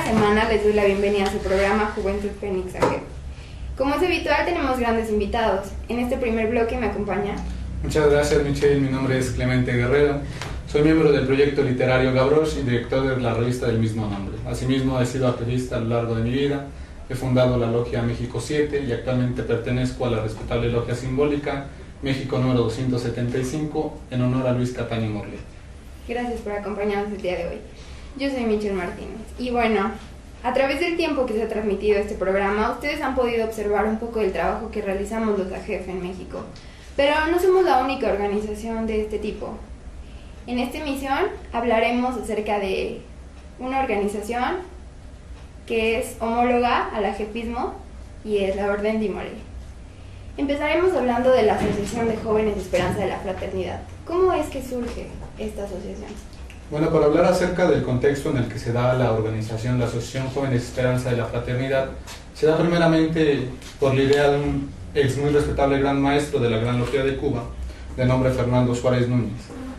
semana les doy la bienvenida a su programa Juventud Fénix AGEP. Como es habitual, tenemos grandes invitados. En este primer bloque me acompaña. Muchas gracias, Michelle. Mi nombre es Clemente Guerrero. Soy miembro del proyecto literario Gavroche y director de la revista del mismo nombre. Asimismo, he sido activista a lo largo de mi vida. He fundado la Logia México 7 y actualmente pertenezco a la respetable Logia Simbólica México número 275 en honor a Luis Cataño Morlet. Gracias por acompañarnos el día de hoy. Yo soy Michelle Martínez y bueno, a través del tiempo que se ha transmitido este programa, ustedes han podido observar un poco del trabajo que realizamos los AGEF en México. Pero no somos la única organización de este tipo. En esta emisión hablaremos acerca de una organización que es homóloga al AGEFismo y es la Orden Di Morelli. Empezaremos hablando de la Asociación de Jóvenes Esperanza de la Fraternidad. ¿Cómo es que surge esta asociación? Bueno, para hablar acerca del contexto en el que se da la organización, la Asociación Jóvenes Esperanza de la Fraternidad, se da primeramente por la idea de un ex muy respetable gran maestro de la Gran Logia de Cuba, de nombre Fernando Suárez Núñez.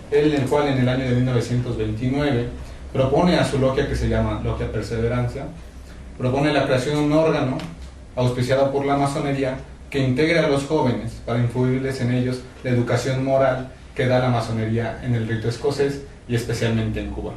Él, en el cual en el año de 1929 propone a su logia, que se llama Logia Perseverancia, propone la creación de un órgano auspiciado por la masonería que integre a los jóvenes para influirles en ellos la educación moral que da la masonería en el rito escocés y especialmente en Cuba.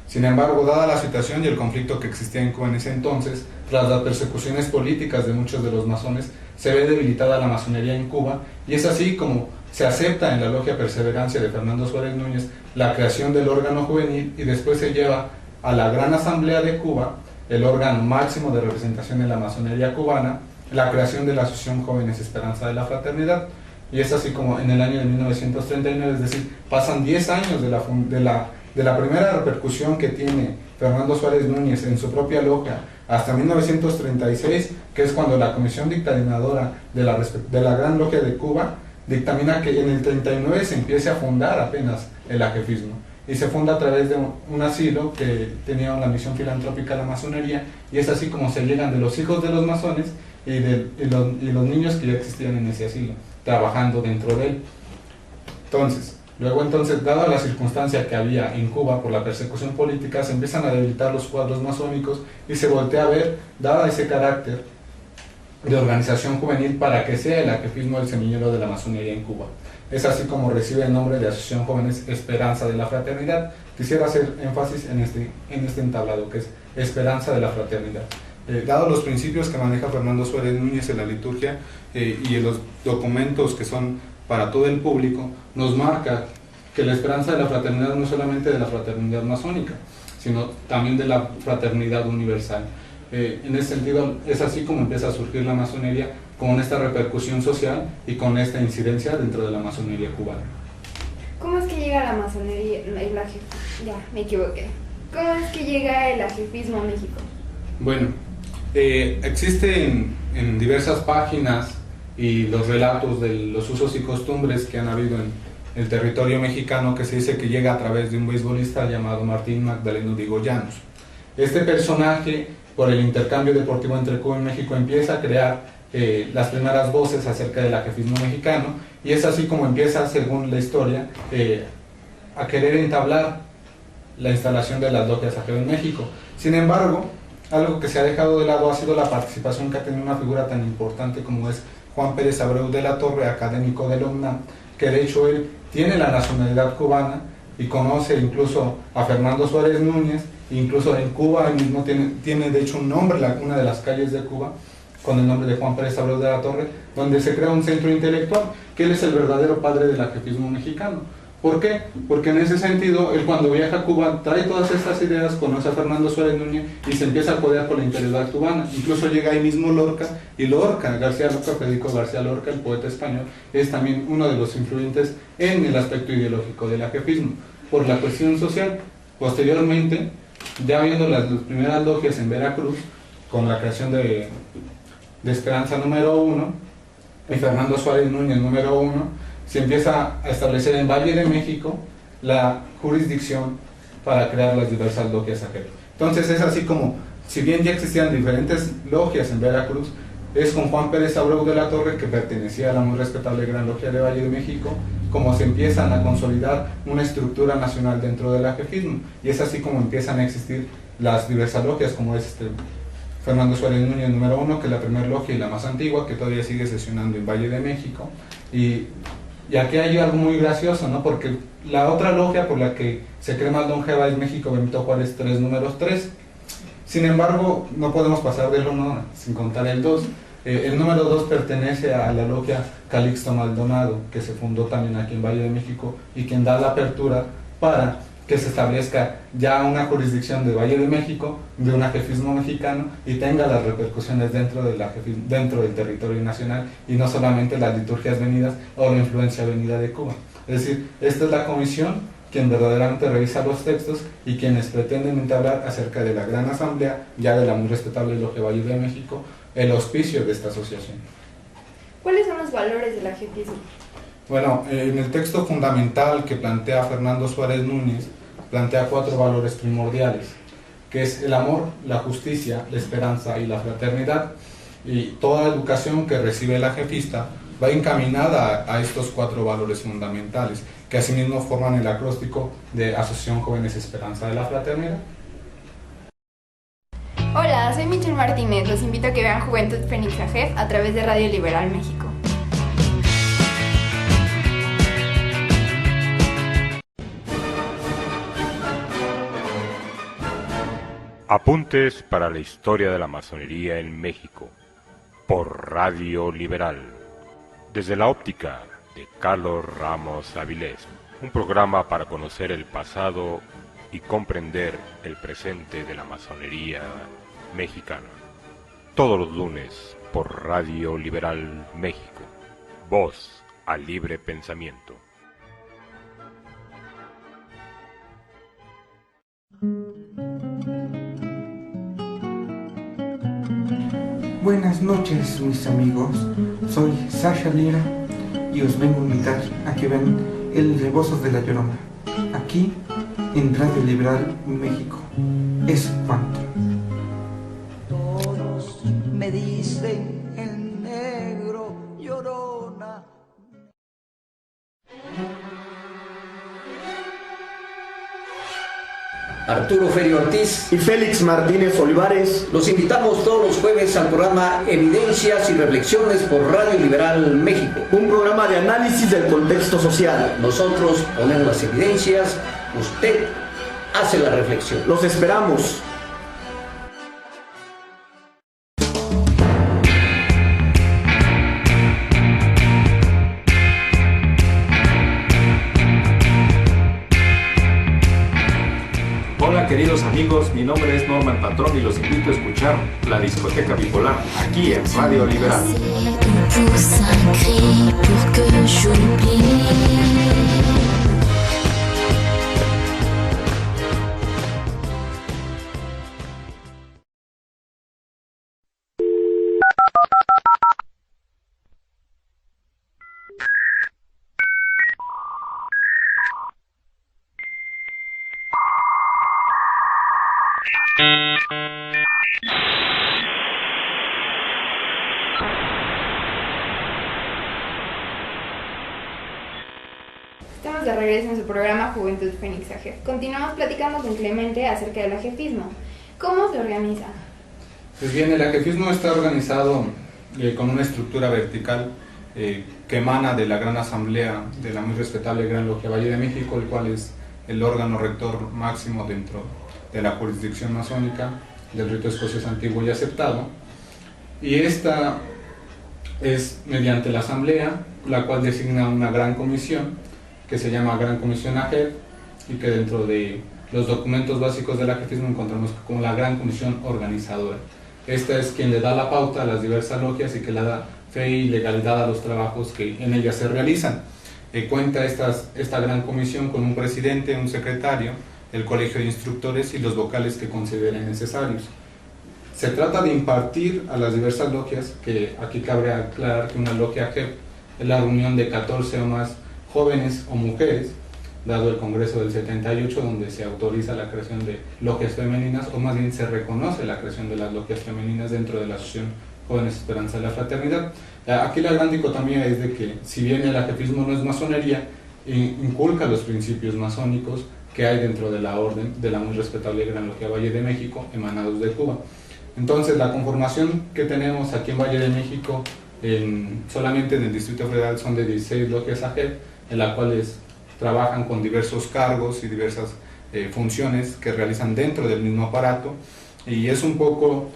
Sin embargo, dada la situación y el conflicto que existía en Cuba en ese entonces, tras las persecuciones políticas de muchos de los masones, se ve debilitada la masonería en Cuba, y es así como se acepta en la Logia Perseverancia de Fernando Suárez Núñez la creación del órgano juvenil, y después se lleva a la Gran Asamblea de Cuba, el órgano máximo de representación de la masonería cubana, la creación de la Asociación Jóvenes Esperanza de la Fraternidad. Y es así como en el año de 1939, es decir, pasan 10 años de la primera repercusión que tiene Fernando Suárez Núñez en su propia logia hasta 1936, que es cuando la Comisión Dictaminadora de la Gran Logia de Cuba dictamina que en el 39 se empiece a fundar apenas el AGEFismo, y se funda a través de un asilo que tenía una misión filantrópica a la masonería, y es así como se llegan de los hijos de los masones y los niños que ya existían en ese asilo, trabajando dentro de él. Luego, dada la circunstancia que había en Cuba por la persecución política, se empiezan a debilitar los cuadros masónicos y se voltea a ver, dada ese carácter de organización juvenil, para que sea el AGEFismo el semillero de la masonería en Cuba. Es así como recibe el nombre de Asociación Jóvenes Esperanza de la Fraternidad. Quisiera hacer énfasis en este entablado, que es Esperanza de la Fraternidad. Dado los principios que maneja Fernando Suárez Núñez en la liturgia y en los documentos que son para todo el público, nos marca que la esperanza de la fraternidad no es solamente de la fraternidad masónica, sino también de la fraternidad universal. En ese sentido, es así como empieza a surgir la masonería, con esta repercusión social y con esta incidencia dentro de la masonería cubana. ¿Cómo es que llega la masonería, ya me equivoqué? ¿Cómo es que llega el AGEFismo a México? Bueno, existen en diversas páginas y los relatos de los usos y costumbres que han habido en el territorio mexicano, que se dice que llega a través de un beisbolista llamado Martín Magdaleno Diego Llanos. Este personaje, por el intercambio deportivo entre Cuba y México, empieza a crear las primeras voces acerca del AGEFismo mexicano, y es así como empieza, según la historia, a querer entablar la instalación de las logias AGEF en México. Sin embargo, algo que se ha dejado de lado ha sido la participación que ha tenido una figura tan importante como es Juan Pérez Abreu de la Torre, académico de la UNAM, que de hecho él tiene la nacionalidad cubana y conoce incluso a Fernando Suárez Núñez. Incluso en Cuba él mismo tiene de hecho un nombre, una de las calles de Cuba, con el nombre de Juan Pérez Abreu de la Torre, donde se crea un centro intelectual, que él es el verdadero padre del AGEFismo mexicano. ¿Por qué? Porque en ese sentido, él cuando viaja a Cuba trae todas estas ideas, conoce a Fernando Suárez Núñez y se empieza a codear con la intelectualidad cubana. Incluso llega ahí mismo Lorca, y Federico García Lorca, el poeta español, es también uno de los influyentes en el aspecto ideológico del AGEFismo, por la cuestión social. Posteriormente, ya viendo las primeras logias en Veracruz, con la creación de Esperanza número 1 y Fernando Suárez Núñez número 1, se empieza a establecer en Valle de México la jurisdicción para crear las diversas logias AGEF. Entonces es así como, si bien ya existían diferentes logias en Veracruz, es con Juan Pérez Abreu de la Torre, que pertenecía a la muy respetable Gran Logia de Valle de México, como se empiezan a consolidar una estructura nacional dentro del AGEFismo, y es así como empiezan a existir las diversas logias, como es Fernando Suárez Núñez número 1, que es la primera logia y la más antigua, que todavía sigue sesionando en Valle de México. Y aquí hay algo muy gracioso, ¿no? Porque la otra logia por la que se cree más longeva es México Benito Juárez 3, números 3. Sin embargo, no podemos pasar del 1 sin contar el 2. El número 2 pertenece a la logia Calixto Maldonado, que se fundó también aquí en Valle de México y quien da la apertura para que se establezca ya una jurisdicción de Valle de México, de un ajefismo mexicano y tenga las repercusiones dentro del territorio nacional y no solamente las liturgias venidas o la influencia venida de Cuba. Es decir, esta es la comisión quien verdaderamente revisa los textos y quienes pretenden entablar acerca de la gran asamblea, ya de la muy respetable Logia Valle de México, el auspicio de esta asociación. ¿Cuáles son los valores del ajefismo? Bueno, en el texto fundamental que plantea Fernando Suárez Núñez, plantea 4 valores primordiales, que es el amor, la justicia, la esperanza y la fraternidad. Y toda educación que recibe el ajefista va encaminada a estos 4 valores fundamentales, que asimismo forman el acróstico de Asociación Jóvenes Esperanza de la Fraternidad. Hola, soy Michelle Martínez. Los invito a que vean Juventud Fénix AGEF a través de Radio Liberal México. Apuntes para la historia de la masonería en México, por Radio Liberal, desde la óptica de Carlos Ramos Avilés, un programa para conocer el pasado y comprender el presente de la masonería mexicana. Todos los lunes por Radio Liberal México, voz al libre pensamiento. Buenas noches, mis amigos. Soy Sasha Lira y os vengo a invitar a que vean El Rebozos de la Llorona, aquí en Radio Liberal México. Es cuanto. Todos me dicen el negro llorona. Arturo Ferio Ortiz y Félix Martínez Olivares. los invitamos todos los jueves al programa Evidencias y Reflexiones por Radio Liberal México. Un programa de análisis del contexto social. Nosotros ponemos las evidencias, usted hace la reflexión. Los esperamos. Queridos amigos, mi nombre es Norman Patrón y los invito a escuchar La Discoteca Bipolar, aquí en Radio Liberal. Estamos de regreso en su programa Juventud Fénix AGEF. Continuamos platicando con Clemente acerca del ajefismo. ¿Cómo se organiza? Pues bien, el ajefismo está organizado con una estructura vertical que emana de la Gran Asamblea de la muy respetable Gran Logia Valle de México, el cual es el órgano rector máximo dentro de la jurisdicción masónica del rito escocés antiguo y aceptado. Y esta es mediante la Asamblea, la cual designa una gran comisión que se llama Gran Comisión AGEF y que dentro de los documentos básicos del ajefismo encontramos como la Gran Comisión Organizadora. Esta es quien le da la pauta a las diversas logias y que le da fe y legalidad a los trabajos que en ellas se realizan. Cuenta esta Gran Comisión con un presidente, un secretario, el colegio de instructores y los vocales que consideren necesarios. Se trata de impartir a las diversas logias, que aquí cabe aclarar que una logia AGEF es la reunión de 14 o más jóvenes o mujeres, dado el Congreso del 78, donde se autoriza la creación de logias femeninas, o más bien se reconoce la creación de las logias femeninas dentro de la Asociación Jóvenes Esperanza de la Fraternidad. Aquí la gran dicotomía es de que, si bien el ajefismo no es masonería, inculca los principios masónicos que hay dentro de la orden de la muy respetable Gran Logia Valle de México, emanados de Cuba. Entonces, la conformación que tenemos aquí en Valle de México, solamente en el Distrito Federal, son de 16 logias AGEF, en las cuales trabajan con diversos cargos y diversas funciones que realizan dentro del mismo aparato, y es un poco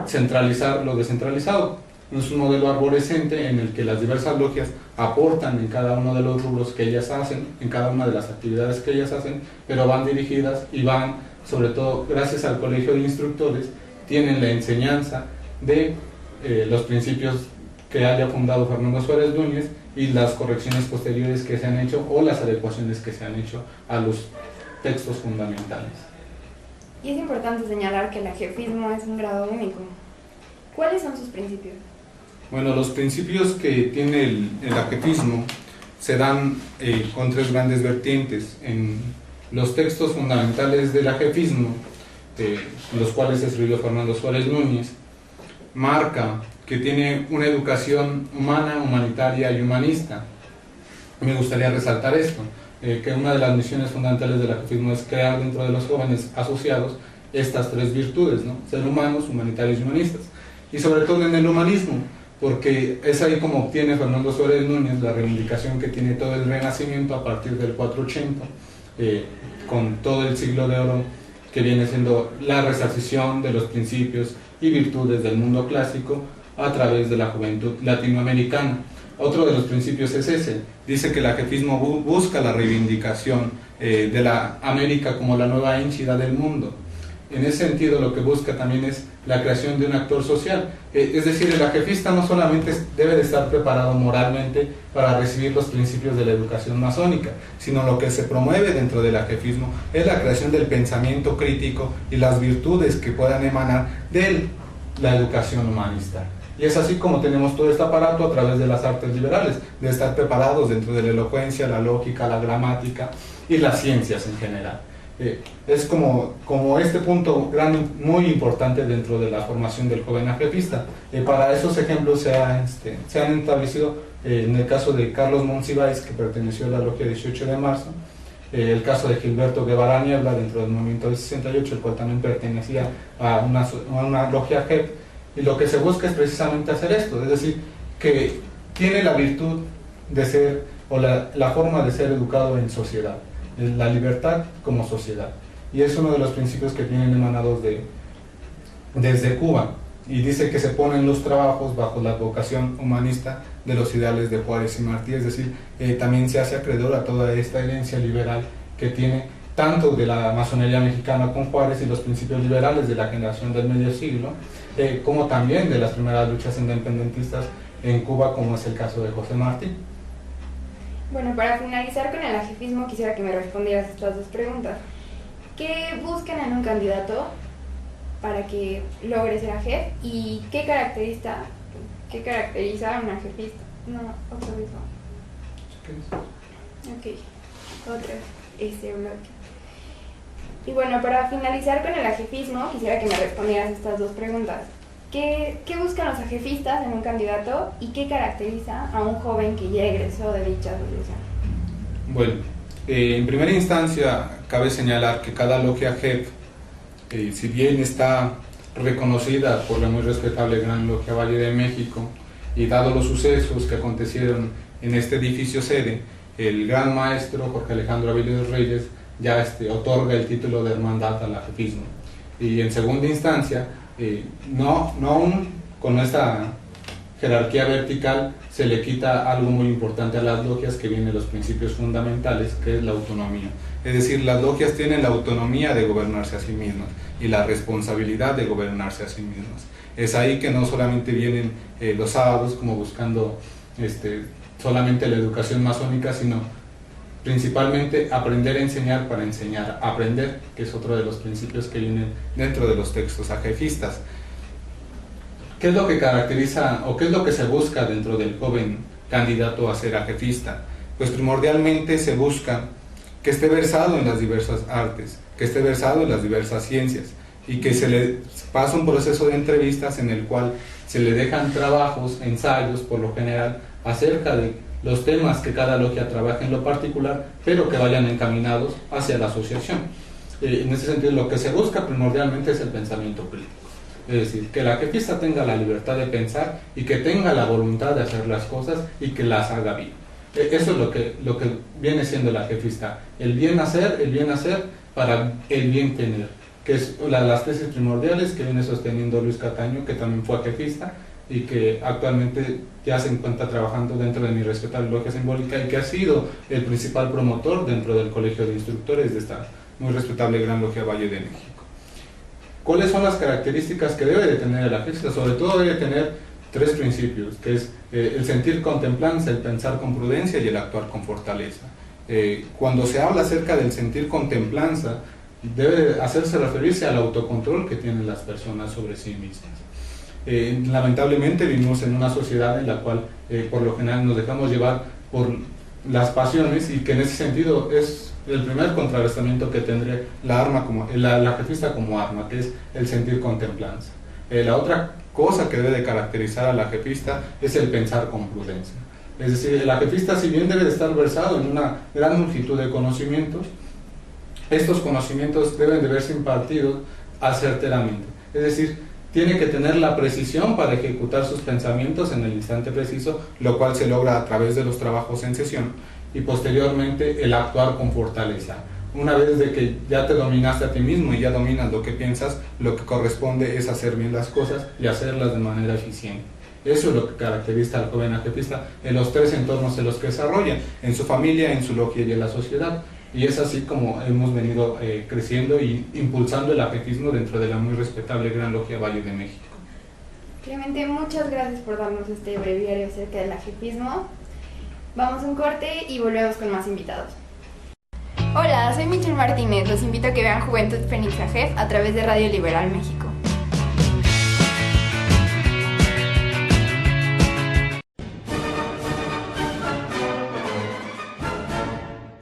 centralizar lo descentralizado. Es un modelo arborescente en el que las diversas logias aportan en cada uno de los rubros que ellas hacen, en cada una de las actividades que ellas hacen, pero van dirigidas y van, sobre todo gracias al Colegio de Instructores, tienen la enseñanza de los principios que haya fundado Fernando Suárez Núñez y las correcciones posteriores que se han hecho o las adecuaciones que se han hecho a los textos fundamentales. Y es importante señalar que el ajefismo es un grado único. ¿Cuáles son sus principios? Bueno, los principios que tiene el ajefismo se dan con tres grandes vertientes. En los textos fundamentales del ajefismo, los cuales escribió Fernando Suárez Núñez, marca que tiene una educación humana, humanitaria y humanista. Me gustaría resaltar esto, que una de las misiones fundamentales del ajefismo es crear dentro de los jóvenes asociados estas tres virtudes, ¿no? Ser humanos, humanitarios y humanistas. Y sobre todo en el humanismo, porque es ahí como obtiene Fernando Suárez Núñez la reivindicación que tiene todo el Renacimiento a partir del 480, con todo el siglo de oro que viene siendo la resarcición de los principios y virtudes del mundo clásico a través de la juventud latinoamericana. Otro de los principios es ese, dice que el ajefismo busca la reivindicación de la América como la nueva entidad del mundo. En ese sentido, lo que busca también es la creación de un actor social. Es decir, el ajefista no solamente debe de estar preparado moralmente para recibir los principios de la educación masónica, sino lo que se promueve dentro del ajefismo es la creación del pensamiento crítico y las virtudes que puedan emanar de la educación humanista. Y es así como tenemos todo este aparato a través de las artes liberales, de estar preparados dentro de la elocuencia, la lógica, la gramática y las ciencias en general. Es como este punto muy importante dentro de la formación del joven ajefista. Para esos ejemplos se han establecido en el caso de Carlos Monsiváis, que perteneció a la Logia 18 de marzo, el caso de Gilberto Guevara Niebla dentro del movimiento del 68, el cual también pertenecía a una logia AGEF, y lo que se busca es precisamente hacer esto, es decir, que tiene la virtud de ser, o la forma de ser educado en sociedad, la libertad como sociedad, y es uno de los principios que tienen emanados desde Cuba, y dice que se ponen los trabajos bajo la vocación humanista de los ideales de Juárez y Martí, es decir, también se hace acreedor a toda esta herencia liberal que tiene tanto de la masonería mexicana con Juárez y los principios liberales de la generación del medio siglo, como también de las primeras luchas independentistas en Cuba, como es el caso de José Martí. Bueno, para finalizar con el ajefismo, quisiera que me respondieras estas dos preguntas. ¿Qué buscan en un candidato para que logre ser ajef? ¿Y qué caracteriza a un ajefista? No, otra vez no. Ok, otra vez, bloque. Y bueno, para finalizar con el ajefismo, quisiera que me respondieras estas dos preguntas. ¿Qué buscan los ajefistas en un candidato y qué caracteriza a un joven que ya egresó de dicha asociación? Bueno, en primera instancia cabe señalar que cada logia AGEF, si bien está reconocida por la muy respetable Gran Logia Valle de México, y dado los sucesos que acontecieron en este edificio sede, el gran maestro Jorge Alejandro Avilés Reyes ya otorga el título de hermandad al ajefismo. Y en segunda instancia, no aún con esta jerarquía vertical se le quita algo muy importante a las logias, que vienen los principios fundamentales, que es la autonomía. Es decir, las logias tienen la autonomía de gobernarse a sí mismas y la responsabilidad de gobernarse a sí mismas. Es ahí que no solamente vienen los sábados como buscando solamente la educación masónica, sino principalmente aprender a enseñar para enseñar a aprender, que es otro de los principios que vienen dentro de los textos ajefistas. ¿Qué es lo que caracteriza o qué es lo que se busca dentro del joven candidato a ser ajefista? Pues primordialmente se busca que esté versado en las diversas artes, que esté versado en las diversas ciencias, y que se le pasa un proceso de entrevistas en el cual se le dejan trabajos, ensayos por lo general, acerca de los temas que cada logia trabaja en lo particular, pero que vayan encaminados hacia la asociación. En ese sentido, lo que se busca primordialmente es el pensamiento crítico. Es decir, que la jefista tenga la libertad de pensar y que tenga la voluntad de hacer las cosas y que las haga bien. Eso es lo que viene siendo la jefista, el bien hacer para el bien tener, que es las tesis primordiales que viene sosteniendo Luis Cataño, que también fue jefista y que actualmente ya se encuentra trabajando dentro de mi respetable logia simbólica y que ha sido el principal promotor dentro del colegio de instructores de esta muy respetable Gran Logia Valle de México. ¿Cuáles son las características que debe de tener la jefista? Sobre todo debe tener 3 principios, que es el sentir con templanza, el pensar con prudencia y el actuar con fortaleza. Cuando se habla acerca del sentir con templanza, debe hacerse referirse al autocontrol que tienen las personas sobre sí mismas. Lamentablemente vivimos en una sociedad en la cual por lo general nos dejamos llevar por las pasiones y que en ese sentido es el primer contrarrestamiento que tendría la jefista como arma, que es el sentir con templanza. La otra cosa que debe de caracterizar a la jefista es el pensar con prudencia. Es decir, la jefista, si bien debe de estar versado en una gran multitud de conocimientos, estos conocimientos deben de verse impartidos acerteramente. Es decir, tiene que tener la precisión para ejecutar sus pensamientos en el instante preciso, lo cual se logra a través de los trabajos en sesión, y posteriormente el actuar con fortaleza. Una vez de que ya te dominaste a ti mismo y ya dominas lo que piensas, lo que corresponde es hacer bien las cosas y hacerlas de manera eficiente. Eso es lo que caracteriza al joven jefista en los 3 entornos en los que desarrolla, en su familia, en su logia y en la sociedad. Y es así como hemos venido creciendo e impulsando el ajefismo dentro de la muy respetable Gran Logia Valle de México. Clemente, muchas gracias por darnos este breviario acerca del ajefismo. Vamos a un corte y volvemos con más invitados. Hola, soy Michelle Martínez. Los invito a que vean Juventud Fénix AJEF a través de Radio Liberal México.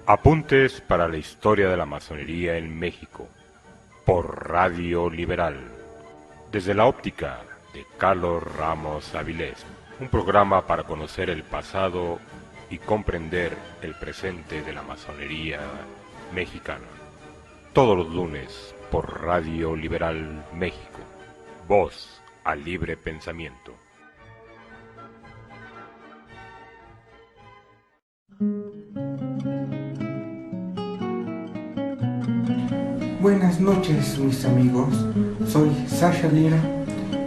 Apuntes para la historia de la masonería en México, por Radio Liberal, desde la óptica de Carlos Ramos Avilés, un programa para conocer el pasado y comprender el presente de la masonería mexicana. Todos los lunes por Radio Liberal México, voz al libre pensamiento. Buenas noches, mis amigos. Soy Sasha Lira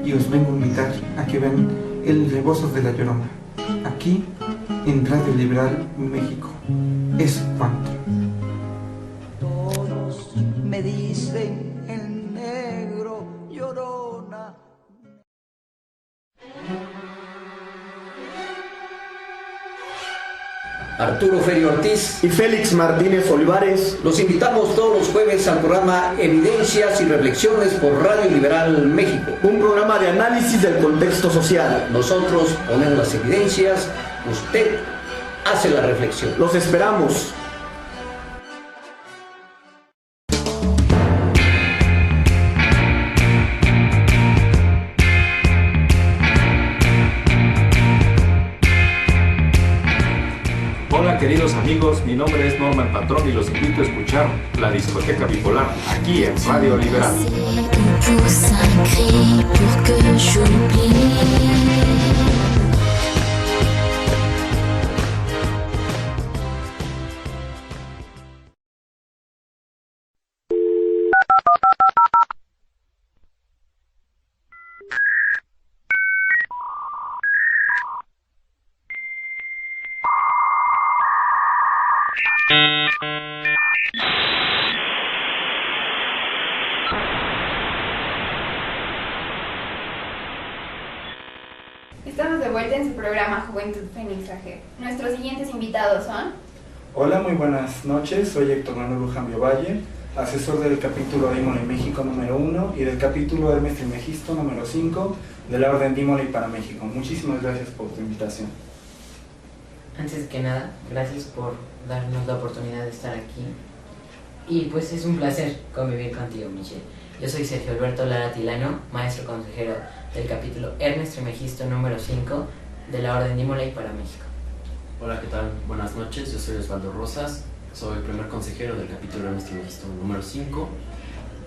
y os vengo a invitar a que vean el Rebozos de la Llorona, aquí en Radio Liberal México. Es cuanto. Todos me dicen el negro llorona. Arturo Ferio Ortiz y Félix Martínez Olivares. los invitamos todos los jueves al programa Evidencias y Reflexiones por Radio Liberal México. Un programa de análisis del contexto social. Nosotros ponemos las evidencias, usted hace la reflexión. Los esperamos. Hola queridos amigos, mi nombre es Norman Patrón y los invito a escuchar La Discoteca Bipolar, aquí en Radio Liberal. Estamos de vuelta en su programa Juventud Fénix AJEF. Nuestros siguientes invitados son... Hola, muy buenas noches. Soy Héctor Manuel Lujambio Valle, asesor del capítulo Dímoli México número 1 y del capítulo Hermes Trismegisto número 5 de la Orden Dímoli para México. Muchísimas gracias por tu invitación. Antes que nada, gracias por darnos la oportunidad de estar aquí. Y pues es un placer convivir contigo, Michelle. Yo soy Sergio Alberto Lara Tilano, maestro consejero del capítulo Hermes Trismegisto número 5 de la Orden Dímoli para México. Hola, ¿qué tal? Buenas noches, yo soy Osvaldo Rosas, soy el primer consejero del capítulo de Mestre Mejisto número 5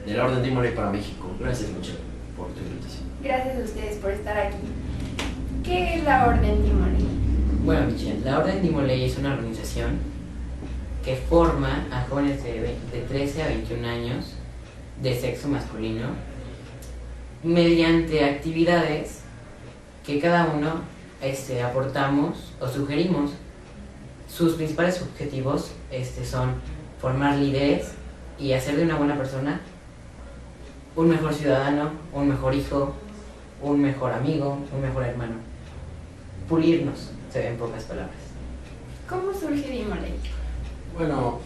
de la Orden Dimole para México. Gracias, Michelle, por tu invitación. Gracias a ustedes por estar aquí. ¿Qué es la Orden Dimole? Bueno, Michelle, la Orden Dimole es una organización que forma a jóvenes de 13 a 21 años de sexo masculino mediante actividades que cada uno aportamos o sugerimos. Sus principales objetivos son formar líderes y hacer de una buena persona un mejor ciudadano, un mejor hijo, un mejor amigo, un mejor hermano. Pulirnos, se ve en pocas palabras. ¿Cómo surge Dimole? Bueno,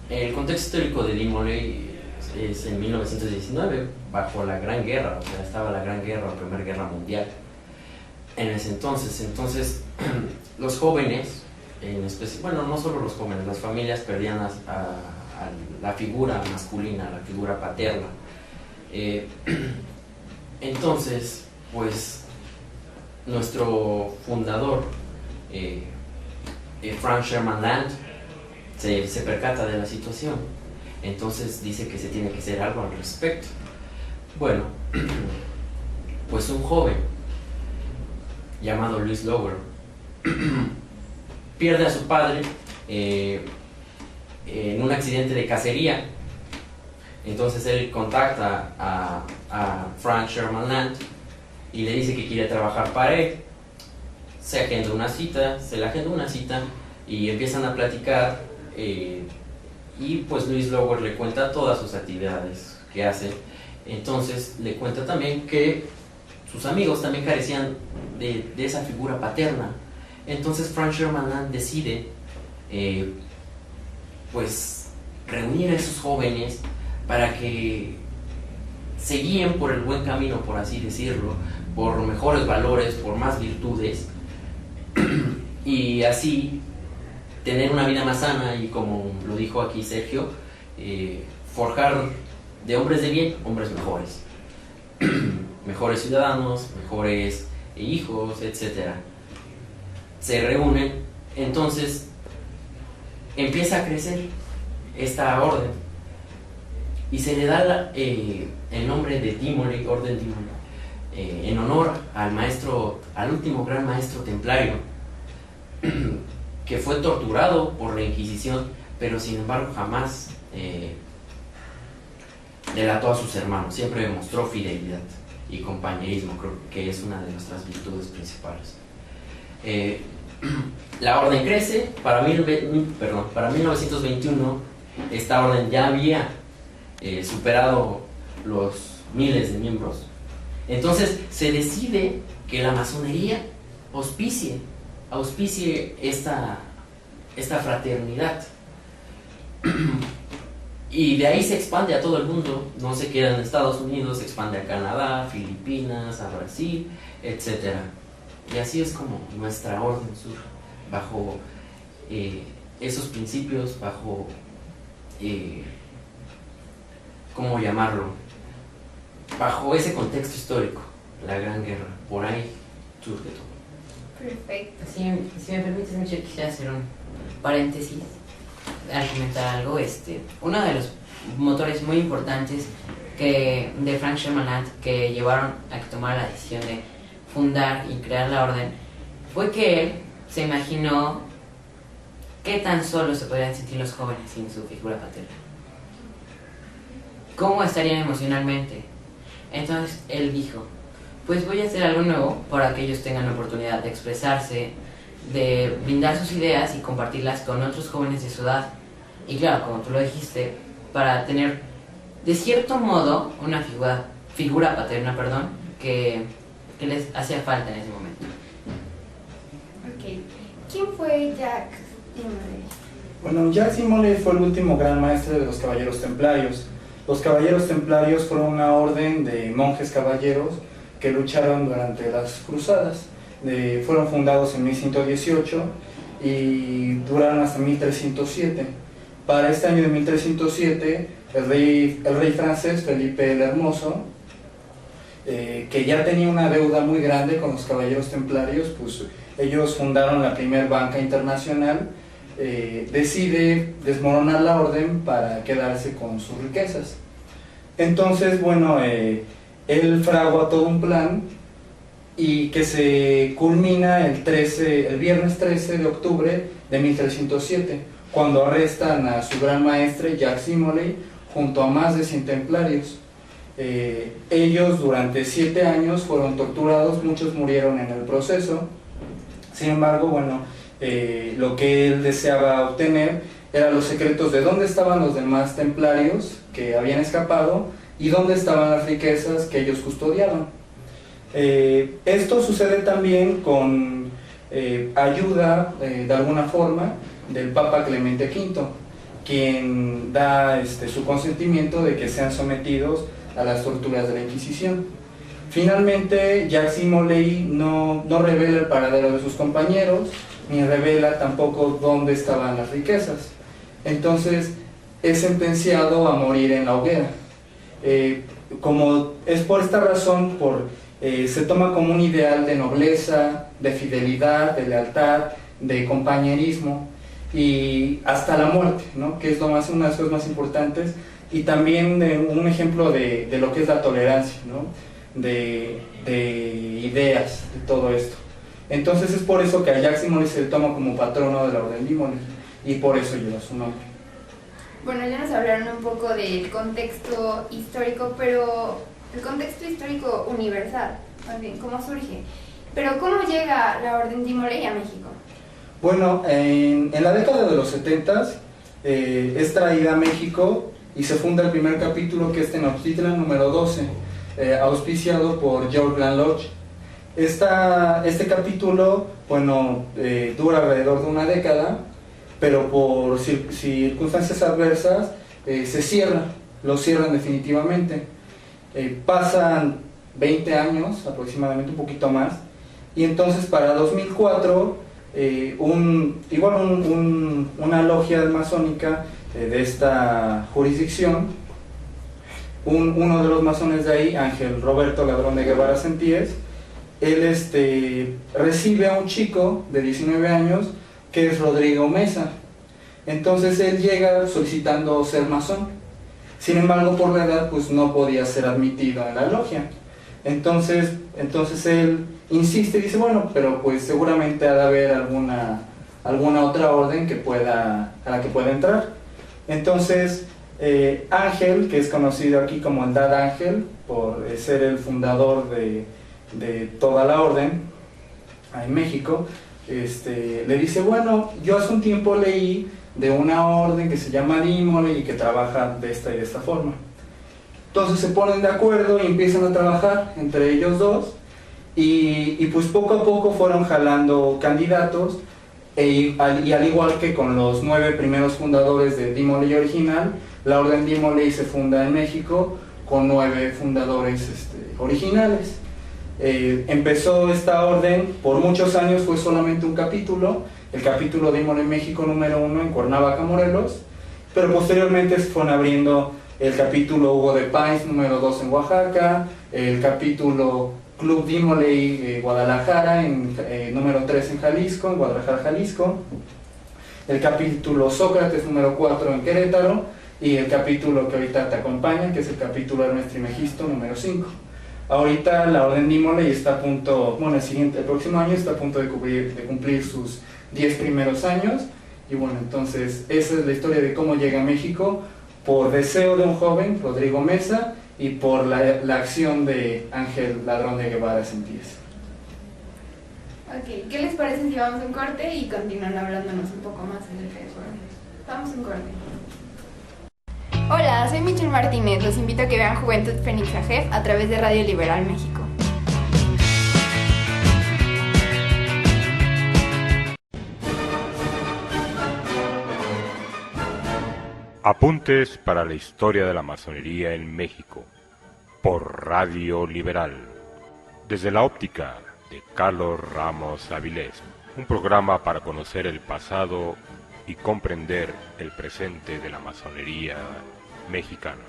el contexto histórico de Dimole es en 1919, bajo la Gran Guerra, o sea, estaba la Gran Guerra, la Primera Guerra Mundial. En ese entonces los jóvenes, en especie, bueno, no solo los jóvenes, las familias perdían a la figura masculina, la figura paterna. Entonces, pues, nuestro fundador, Frank Sherman Land, se percata de la situación. Entonces dice que se tiene que hacer algo al respecto. Bueno, pues un joven llamado Louis Lower pierde a su padre en un accidente de cacería. Entonces él contacta a Frank Sherman Land y le dice que quiere trabajar para él. Se le agenda una cita y empiezan a platicar, y pues Louis Lower le cuenta todas sus actividades que hace. Entonces le cuenta también que sus amigos también carecían de esa figura paterna. Entonces Frank Sherman Land decide pues reunir a esos jóvenes para que se guíen por el buen camino, por así decirlo, por mejores valores, por más virtudes, y así tener una vida más sana y, como lo dijo aquí Sergio, forjar de hombres de bien hombres mejores, mejores ciudadanos, mejores hijos, etc. Se reúnen, entonces empieza a crecer esta orden y se le da el nombre de Dimole, Orden Dimole, en honor al último gran maestro templario que fue torturado por la Inquisición, pero sin embargo jamás delató a sus hermanos, siempre demostró fidelidad y compañerismo, creo que es una de nuestras virtudes principales. La orden crece. Para 1921 esta orden ya había superado los miles de miembros. Entonces se decide que la masonería auspicie esta fraternidad, y de ahí se expande a todo el mundo. No se queda en Estados Unidos, se expande a Canadá, Filipinas, a Brasil, etc. Y así es como nuestra orden surge, bajo esos principios, bajo ¿cómo llamarlo? Bajo ese contexto histórico, la Gran Guerra. Por ahí surge todo. Perfecto. Si me permites, Michelle, quisiera hacer un paréntesis, argumentar algo. Uno de los motores muy importantes de Frank Sherman Land, que llevaron a que tomara la decisión de fundar y crear la orden, fue que él se imaginó qué tan solos se podrían sentir los jóvenes sin su figura paterna, cómo estarían emocionalmente. Entonces él dijo, pues voy a hacer algo nuevo para que ellos tengan la oportunidad de expresarse, de brindar sus ideas y compartirlas con otros jóvenes de su edad. Y claro, como tú lo dijiste, para tener de cierto modo una figura paterna, que les hacía falta en ese momento. Ok. ¿Quién fue Jacques Dimole? Bueno, Jacques Dimole fue el último gran maestre de los Caballeros Templarios. Los Caballeros Templarios fueron una orden de monjes caballeros que lucharon durante las cruzadas. Fueron fundados en 1118 y duraron hasta 1307. Para este año de 1307, el rey francés Felipe el Hermoso que ya tenía una deuda muy grande con los caballeros templarios, pues ellos fundaron la primer banca internacional, decide desmoronar la orden para quedarse con sus riquezas. Entonces, bueno, él fragua todo un plan y que se culmina el viernes 13 de octubre de 1307, cuando arrestan a su gran maestre Jacques Imolay junto a más de 100 templarios. Ellos durante 7 años fueron torturados, muchos murieron en el proceso. Sin embargo, bueno, lo que él deseaba obtener eran los secretos de dónde estaban los demás templarios que habían escapado y dónde estaban las riquezas que ellos custodiaban. Esto sucede también con ayuda, de alguna forma, del Papa Clemente V, quien da su consentimiento de que sean sometidos a las torturas de la Inquisición. Finalmente, Jacques Imolay no revela el paradero de sus compañeros, ni revela tampoco dónde estaban las riquezas. Entonces, es sentenciado a morir en la hoguera. Como es por esta razón, se toma como un ideal de nobleza, de fidelidad, de lealtad, de compañerismo, y hasta la muerte, ¿no? Que es una de las cosas más importantes, y también un ejemplo de lo que es la tolerancia, ¿no? de ideas, de todo esto. Entonces es por eso que a Jacques Imolay se le toma como patrono de la Orden de Imolay, y por eso lleva su nombre. Bueno, ya nos hablaron un poco del contexto histórico, pero el contexto histórico universal, más bien, ¿cómo surge? Pero ¿cómo llega la Orden de Imolay a México? Bueno, en la década de los 70 es traída a México y se funda el primer capítulo, que es Tenochtitlan número 12, auspiciado por George Lanoche. Este capítulo, bueno, dura alrededor de una década, pero por circunstancias adversas se cierra, lo cierran definitivamente. Pasan 20 años, aproximadamente un poquito más, y entonces para 2004, una logia masónica de esta jurisdicción, uno de los masones de ahí, Ángel Roberto Ladrón de Guevara Sentíes, él recibe a un chico de 19 años que es Rodrigo Mesa. Entonces él llega solicitando ser masón. Sin embargo, por la edad, pues no podía ser admitido en la logia. Entonces él insiste y dice, bueno, pero pues seguramente ha de haber alguna otra orden a la que pueda entrar. Entonces Ángel, que es conocido aquí como el Dad Ángel, por ser el fundador de toda la orden en México, le dice, bueno, yo hace un tiempo leí de una orden que se llama Imolay y que trabaja de esta y de esta forma. Entonces se ponen de acuerdo y empiezan a trabajar entre ellos dos, y pues poco a poco fueron jalando candidatos, y al igual que con los 9 primeros fundadores de Imolay original, la Orden de Imolay se funda en México con 9 fundadores originales. Empezó esta orden, por muchos años fue solamente un capítulo, el capítulo de Imolay México número 1 en Cuernavaca, Morelos, pero posteriormente se fueron abriendo el capítulo Hugo de Páez número 2 en Oaxaca, el capítulo Club de Imolay Guadalajara número 3 en Jalisco, en Guadalajara, Jalisco, el capítulo Sócrates número 4 en Querétaro, y el capítulo que ahorita te acompaña, que es el capítulo Hermes Trismegisto número 5. Ahorita la Orden de Imolay está a punto, bueno, el próximo año está a punto de cumplir sus 10 primeros años, y bueno, entonces esa es la historia de cómo llega a México, por deseo de un joven, Rodrigo Mesa, y por la acción de Ángel Ladrón de Guevara Sentíes. Ok, ¿qué les parece si vamos a un corte y continúan hablándonos un poco más acerca de eso? Vamos a un corte. Hola, soy Michelle Martínez. Los invito a que vean Juventud Fénix AGEF a través de Radio Liberal México. Apuntes para la historia de la masonería en México, por Radio Liberal, desde la óptica de Carlos Ramos Avilés, un programa para conocer el pasado y comprender el presente de la masonería mexicana.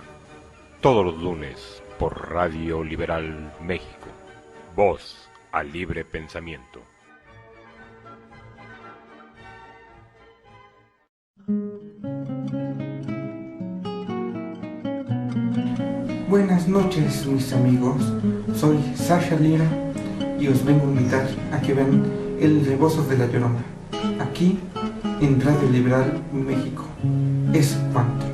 Todos los lunes por Radio Liberal México. Voz al libre pensamiento. Buenas noches, mis amigos. Soy Sasha Lira y os vengo a invitar a que vean El Rebozo de la Llorona, aquí en Radio Liberal México. Es cuanto.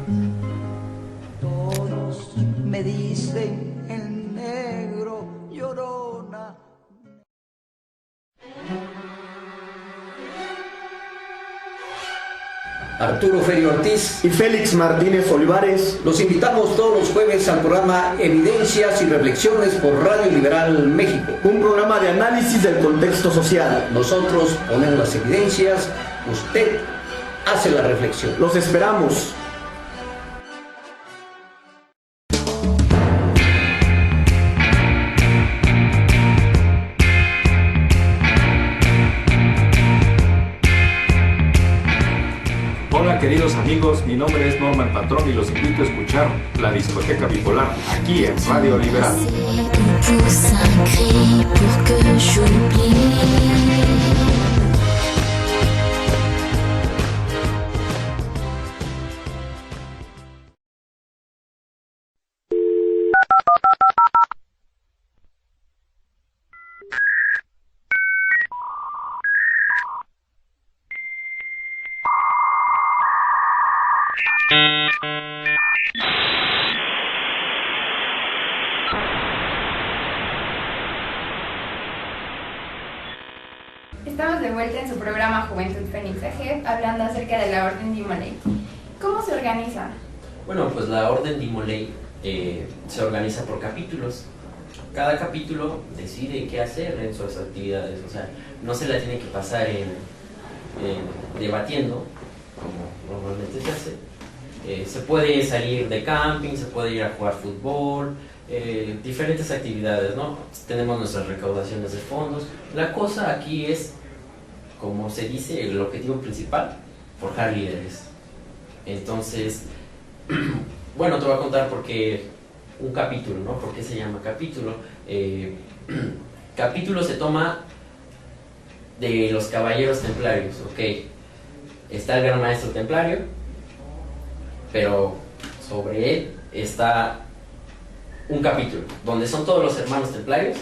Todos me dicen el negro llorona. Arturo Ferio Ortiz y Félix Martínez Olivares. Los invitamos todos los jueves al programa Evidencias y Reflexiones por Radio Liberal México. Un programa de análisis del contexto social. Nosotros ponemos las evidencias, usted hace la reflexión. Los esperamos. Hola queridos amigos, mi nombre es Norman Patrón y los invito a escuchar La Discoteca Bipolar aquí en Radio Liberal. Estamos de vuelta en su programa Juventud Fénix AG, hablando acerca de la Orden Dimoley. ¿Cómo se organiza? Bueno, pues la Orden Dimoley se organiza por capítulos. Cada capítulo decide qué hacer en sus actividades, o sea, no se la tiene que pasar en debatiendo, como normalmente se hace. Se puede salir de camping, se puede ir a jugar fútbol, diferentes actividades, ¿no? Tenemos nuestras recaudaciones de fondos. La cosa aquí es, como se dice, el objetivo principal, forjar líderes. Entonces, bueno, te voy a contar por qué un capítulo, ¿no? ¿Por qué se llama capítulo? Capítulo se toma de los caballeros templarios, ¿ok? Está el gran maestro templario, pero sobre él está un capítulo, donde son todos los hermanos templarios,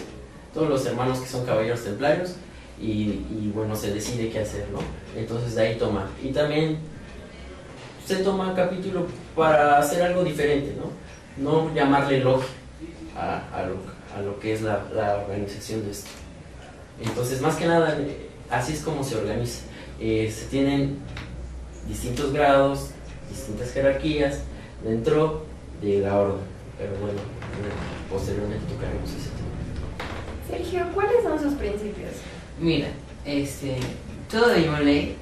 todos los hermanos que son caballeros templarios, y bueno, se decide qué hacer, ¿no? Entonces de ahí toma. Y también se toma capítulo para hacer algo diferente, no llamarle logia a lo que es la organización de esto. Entonces, más que nada, así es como se organiza. Se tienen distintos grados, distintas jerarquías dentro de la orden, pero bueno, posteriormente tocaremos ese tema. Sergio, ¿cuáles son sus principios? Mira, todo Dimoley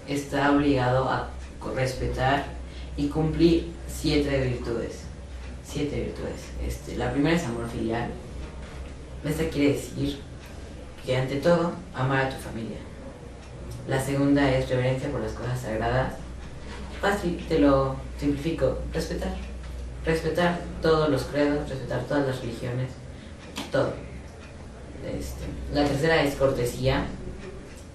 está obligado a respetar y cumplir 7 virtudes. La primera es amor filial. Esta quiere decir que ante todo, amar a tu familia. La segunda es reverencia por las cosas sagradas. Fácil, te lo simplifico, respetar todos los credos, respetar todas las religiones, todo. La tercera es cortesía.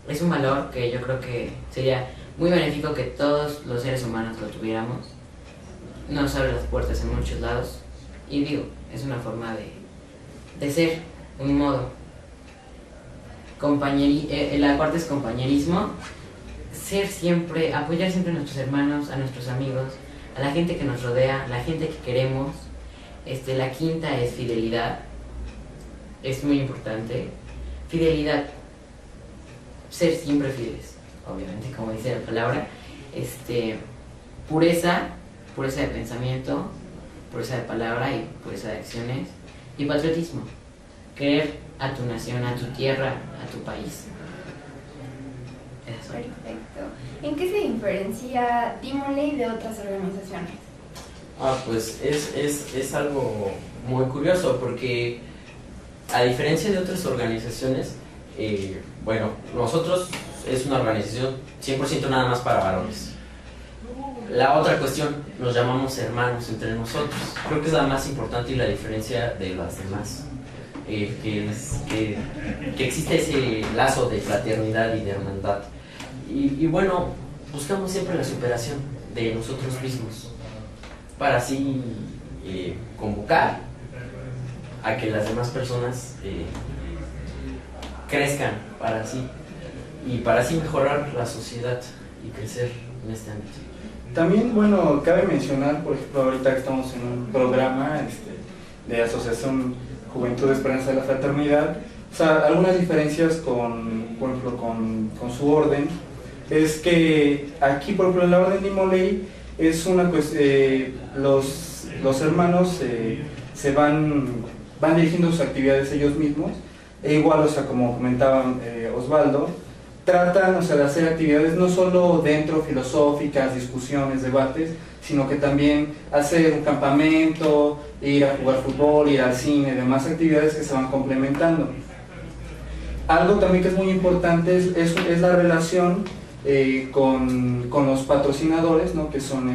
Es un valor que yo creo que sería muy benéfico que todos los seres humanos lo tuviéramos. Nos abre las puertas en muchos lados y digo, es una forma de ser, un modo. La parte es compañerismo, apoyar siempre a nuestros hermanos, a nuestros amigos, a la gente que nos rodea, a la gente que queremos. La quinta es fidelidad, es muy importante. Fidelidad, ser siempre fieles, obviamente, como dice la palabra. Pureza de pensamiento, pureza de palabra y pureza de acciones. Y patriotismo, querer a tu nación, a tu tierra, a tu país. Eso. Perfecto. ¿En qué se diferencia Dimoley de otras organizaciones? Pues es algo muy curioso porque a diferencia de otras organizaciones, bueno, nosotros es una organización 100% nada más para varones. La otra cuestión, nos llamamos hermanos entre nosotros. Creo que es la más importante y la diferencia de las demás. Que existe ese lazo de fraternidad y de hermandad. Y bueno, buscamos siempre la superación de nosotros mismos para así convocar a que las demás personas crezcan para así mejorar la sociedad y crecer en este ámbito. También, bueno, cabe mencionar, por ejemplo, ahorita que estamos en un programa de Asociación Juventud Esperanza de la Fraternidad, o sea, algunas diferencias por ejemplo, con su orden, es que aquí, por ejemplo, en la orden de Imolei, es una los hermanos se van dirigiendo sus actividades ellos mismos, e igual, o sea, como comentaba Osvaldo, tratan, o sea, de hacer actividades no solo dentro filosóficas, discusiones, debates, sino que también hacer un campamento, ir a jugar fútbol, ir al cine, demás actividades que se van complementando. Algo también que es muy importante es la relación con los patrocinadores, ¿no? Que son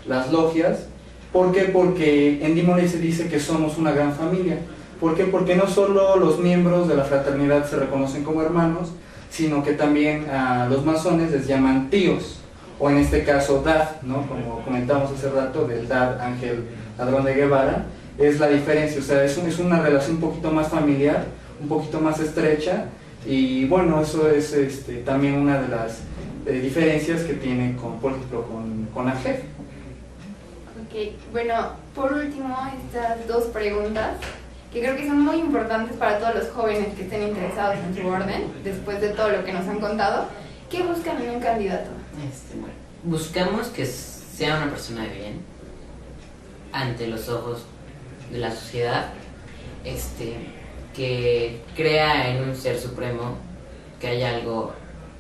las logias. ¿Por qué? Porque en Dimolei se dice que somos una gran familia. ¿Por qué? Porque no solo los miembros de la fraternidad se reconocen como hermanos, sino que también a los masones les llaman tíos, o en este caso Dad, ¿no? Como comentamos hace rato del Dad Ángel Ladrón de Guevara, es la diferencia, o sea, es una relación un poquito más familiar, un poquito más estrecha, y bueno, eso es también una de las diferencias que tiene, por ejemplo, con la JEF. Ok, bueno, por último, estas dos preguntas que creo que son muy importantes para todos los jóvenes que estén interesados en su orden, después de todo lo que nos han contado. ¿Qué buscan en un candidato? Bueno, buscamos que sea una persona de bien ante los ojos de la sociedad, que crea en un ser supremo, que haya algo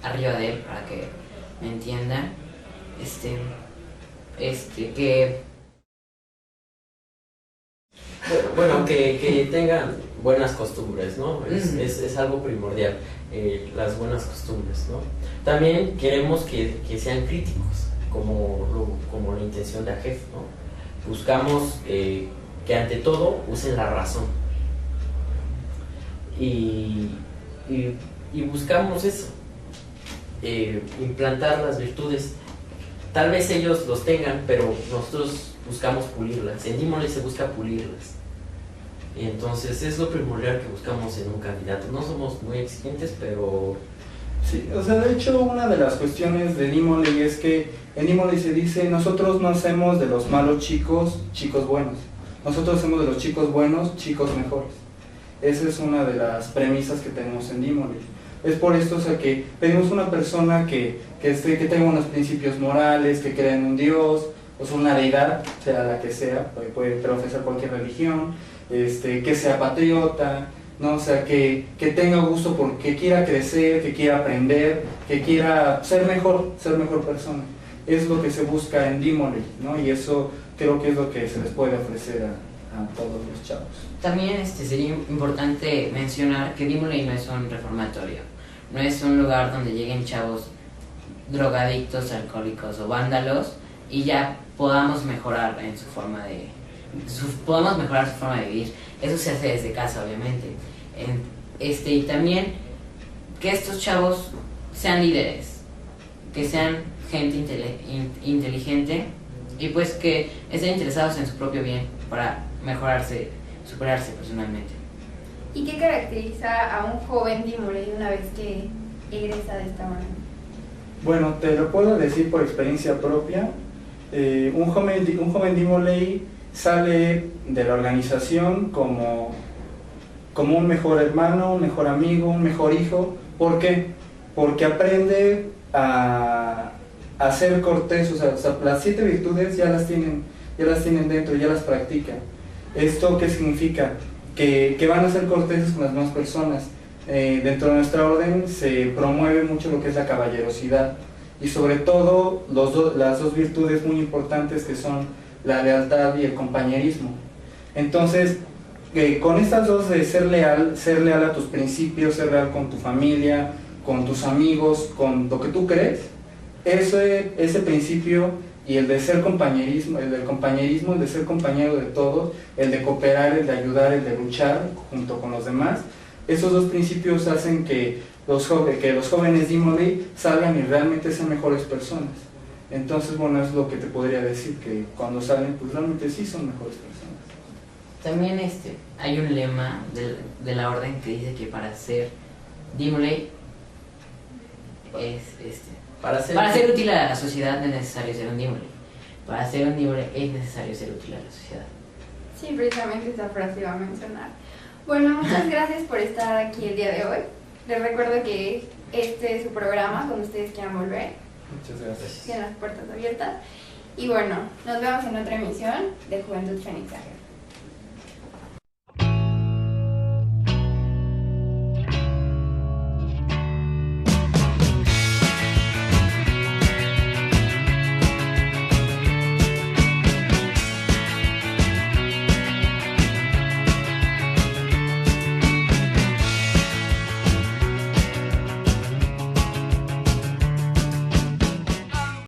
arriba de él, para que me entiendan, que bueno, que tengan buenas costumbres, ¿no? Es algo primordial, las buenas costumbres, ¿no? También queremos que sean críticos, como la intención de AJEF, ¿no? Buscamos que ante todo usen la razón. Y buscamos eso, implantar las virtudes. Tal vez ellos los tengan, pero nosotros buscamos pulirlas. En Dimolei se busca pulirlas. Y entonces es lo primordial que buscamos en un candidato. No somos muy exigentes, pero... Sí, o sea, de hecho, una de las cuestiones de Dimolei es que en Dimolei se dice: nosotros no hacemos de los malos chicos, chicos buenos. Nosotros hacemos de los chicos buenos, chicos mejores. Esa es una de las premisas que tenemos en Dimolei. Es por esto, o sea, que pedimos una persona que tenga unos principios morales, que crea en un Dios, o sea, una deidad, sea la que sea, puede profesar cualquier religión, que sea patriota, ¿no? O sea, que tenga gusto porque quiera crecer, que quiera aprender, que quiera ser mejor persona. Es lo que se busca en Dimolei, ¿no? Y eso creo que es lo que se les puede ofrecer a todos los chavos. También sería importante mencionar que Dimolei no es un reformatorio, no es un lugar donde lleguen chavos drogadictos, alcohólicos o vándalos y ya podamos mejorar en su forma de vivir. Eso se hace desde casa, obviamente. Y también que estos chavos sean líderes, que sean gente inteligente y pues que estén interesados en su propio bien para mejorarse, superarse personalmente. ¿Y qué caracteriza a un joven Dimolei una vez que egresa de esta orden? Bueno, te lo puedo decir por experiencia propia. Un joven Dimolei sale de la organización como un mejor hermano, un mejor amigo, un mejor hijo. ¿Por qué? Porque aprende a ser cortés, o sea, las 7 virtudes ya las tienen dentro, ya las practican. ¿Esto qué significa? Que van a ser corteses con las demás personas. Dentro de nuestra orden se promueve mucho lo que es la caballerosidad y sobre todo las dos virtudes muy importantes que son la lealtad y el compañerismo. Entonces, con estas dos de ser leal a tus principios, ser leal con tu familia, con tus amigos, con lo que tú crees, ese principio y el de ser compañerismo, el del compañerismo, el de ser compañero de todos, el de cooperar, el de ayudar, el de luchar junto con los demás. Esos dos principios hacen que los jóvenes de Imoley salgan y realmente sean mejores personas. Entonces, bueno, es lo que te podría decir, que cuando salen, pues realmente sí son mejores personas. También hay un lema de la orden que dice que para ser Dimoley es para ser útil a la sociedad no es necesario ser un Dimoley. Para ser un Dimoley es necesario ser útil a la sociedad. Sí, precisamente esa frase iba a mencionar. Bueno, muchas gracias por estar aquí el día de hoy. Les recuerdo que este es su programa, cuando ustedes quieran volver. Muchas gracias. Tienen las puertas abiertas. Y bueno, nos vemos en otra emisión de Juventud Fénix.